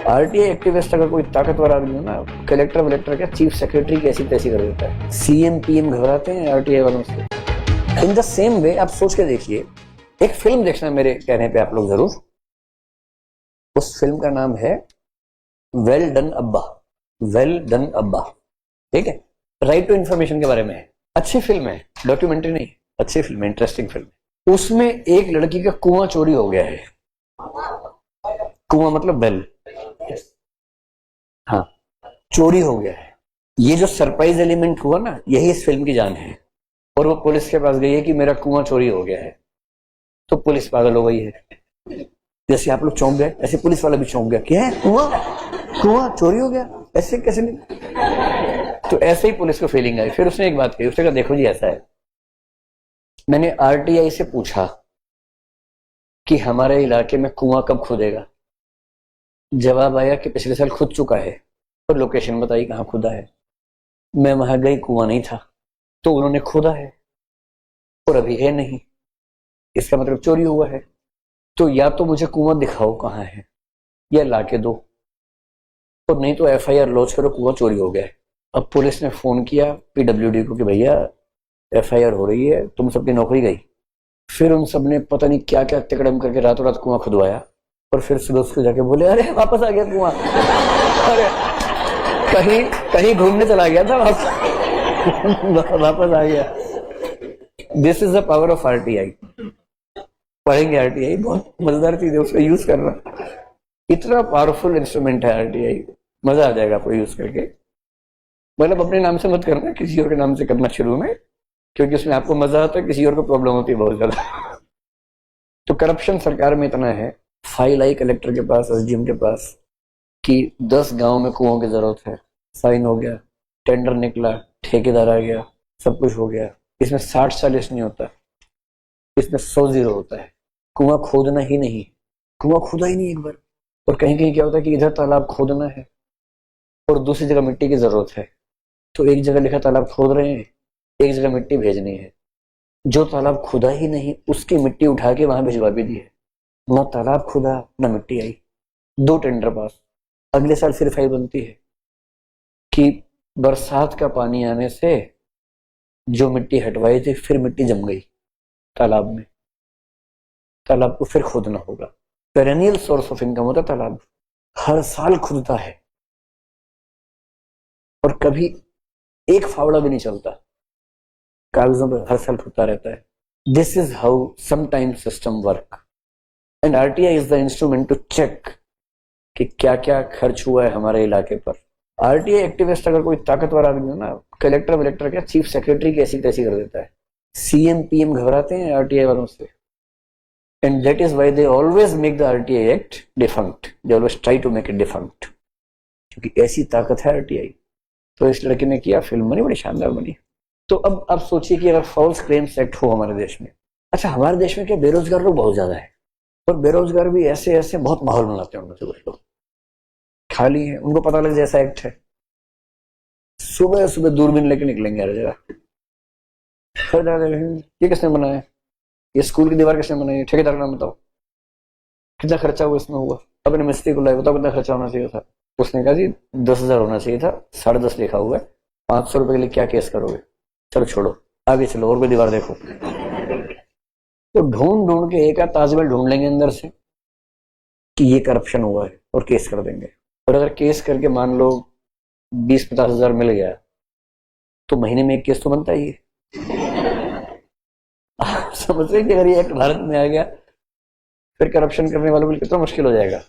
RTI activist अगर कोई ताकतवर आदमी हो ना, कलेक्टर वलेक्टर क्या चीफ सेक्रेटरी की ऐसी तैसी कर देता है। सीएम पीएम घबराते हैं आरटीआई वालों से। इन द सेम वे आप सोच के देखिए, एक फिल्म देखना मेरे कहने पे आप लोग जरूर। उस फिल्म का नाम है वेल डन अब्बा। वेल डन अब्बा, ठीक है। राइट टू इंफॉर्मेशन के बारे में है। अच्छी फिल्म है, डॉक्यूमेंट्री नहीं, अच्छी फिल्म है, इंटरेस्टिंग फिल्म है। उसमें एक लड़की का कुआं चोरी हो गया है। कुआं मतलब वेल, हाँ, चोरी हो गया है। ये जो सरप्राइज एलिमेंट हुआ ना, यही इस फिल्म की जान है। और वो पुलिस के पास गई है कि मेरा कुआं चोरी हो गया है, तो पुलिस पागल हो गई है। जैसे आप लोग चौंक गए, ऐसे पुलिस वाला भी चौंक गया कि है कुआं चोरी हो गया, ऐसे कैसे नहीं। तो ऐसे ही पुलिस को फीलिंग आई। फिर उसने एक बात कही, उसने कहा देखो जी ऐसा है, मैंने आरटीआई से पूछा कि हमारे इलाके में कुआं कब खुदेगा। जवाब आया कि पिछले साल खुद चुका है, और लोकेशन बताई कहाँ खुदा है। मैं वहां गई, कुआं नहीं था, तो उन्होंने खोदा है और अभी है नहीं, इसका मतलब चोरी हुआ है। तो या तो मुझे कुआं दिखाओ कहाँ है, या ला के दो, और नहीं तो एफआईआर लॉन्च करो, कुआं चोरी हो गया है। अब पुलिस ने फोन किया पीडब्ल्यूडी को कि भैया एफआईआर हो रही है, तुम सबकी नौकरी गई। फिर उन सब ने पता नहीं क्या क्या तिकड़म करके रातों रात कुआं खुदवाया, और फिर सुबह उसको जाके बोले अरे वापस आ गया कुआं। अरे कहीं कहीं घूमने चला गया था, वापस आ गया। This is the power of RTI. पढ़ेंगे आरटीआई, बहुत मजेदार चीज है, उसका यूज करना। इतना पावरफुल इंस्ट्रूमेंट है आरटीआई, मजा आ जाएगा आपको यूज करके। मतलब अपने नाम से मत करना, किसी और के नाम से करना शुरू में, क्योंकि उसमें आपको मजा आता है, किसी और को प्रॉब्लम होती है बहुत ज्यादा। तो करप्शन सरकार में इतना है, फाइल आई कलेक्टर के पास, एसडीएम के पास, कि 10 गांव में कुओं की जरूरत है। साइन हो गया, टेंडर निकला, ठेकेदार आ गया, सब कुछ हो गया। इसमें 60-40 नहीं होता, इसमें 100-0 होता है। कुआं खोदना ही नहीं, कुआं खोदा ही नहीं एक बार। और कहीं कहीं क्या होता है कि इधर तालाब खोदना है और दूसरी जगह मिट्टी की जरूरत है, तो एक जगह लिखा तालाब खोद रहे हैं, एक जगह मिट्टी भेजनी है। जो तालाब खुदा ही नहीं, उसकी मिट्टी उठा के वहां भिजवा भी दी है। ना तालाब खुदा, ना मिट्टी आई। 2 टेंडर पास। अगले साल फिर फाइल बनती है कि बरसात का पानी आने से जो मिट्टी हटवाई थी, फिर मिट्टी जम गई तालाब में, तालाब को फिर खोदना होगा। पेरेनियल सोर्स ऑफ इनकम होता तालाब, हर साल खुदता है और कभी एक फावड़ा भी नहीं चलता, कागजों पर हर साल खुदता रहता है। This is how sometimes system work, and RTI is the instrument to check कि क्या क्या खर्च हुआ है हमारे इलाके पर। आरटीआई एक्टिविस्ट अगर कोई ताकतवर आदमी हो ना, कलेक्टर वलेक्टर क्या चीफ सेक्रेटरी की ऐसी तैसी कर देता है। सीएम पीएम घबराते हैं आरटीआई वालों से, and that is why they always make the RTI Act defunct. They always try to make it defunct, क्योंकि ऐसी ताकत है आरटीआई। तो इस लड़के ने किया, फिल्म बनी, बड़ी शानदार बनी। तो अब आप सोचिए कि अगर फॉल्स क्लेम्स एक्ट हो हमारे देश में। अच्छा, हमारे देश में क्या बेरोजगार लोग बहुत ज्यादा है, और बेरोजगार भी ऐसे ऐसे बहुत माहौल बनाते हैं, उनमें से कुछ लोग खाली है, उनको पता लग जैसा एक्ट है, सुबह सुबह दूरबीन लेके निकलेंगे हर जगह। ये किसने बनाया, ये स्कूल की दीवार किसने बनाई, ठेकेदार का नाम बताओ, कितना खर्चा हुआ इसमें हुआ, अपने मिस्त्री को लाए, बताओ कितना खर्चा होना चाहिए था। उसने कहा जी 10,000 होना चाहिए था, 10.5 लिखा हुआ है, 500 रुपए के लिए क्या केस करोगे, चलो छोड़ो आगे चलो और कोई दीवार देखो। तो ढूंढ ढूंढ के एक ताजमहल ढूंढ लेंगे अंदर से कि ये करप्शन हुआ है, और केस कर देंगे। और अगर केस करके मान लो 20-50 हजार मिल गया, तो महीने में एक केस तो बनता ही है। समझ रहे कि अगर ये एक्ट भारत में आ गया, फिर करप्शन करने वालों के लिए कितना मुश्किल हो जाएगा।